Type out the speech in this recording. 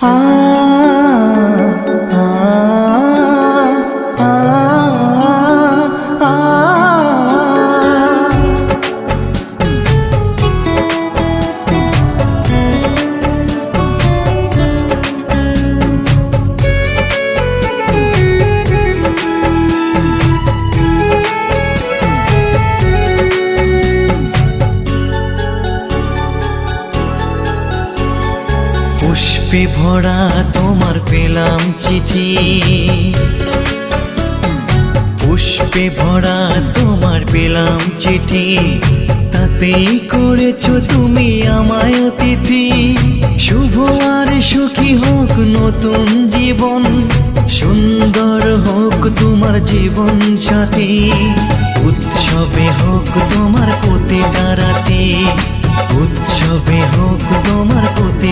আ আ আ আ পুষ্পে ভরা তোমার পেলাম চিঠি, পুষ্পে ভরা তোমার পেলাম চিঠি, তাতেই করেছো তুমি আমায় অতিথি। শুভ আর সুখী হোক নতুন জীবন, সুন্দর হোক তোমার জীবন সাথী। উৎসবে হোক তোমার প্রতিটা রাতি, উৎসবে হোক তোমার প্রতি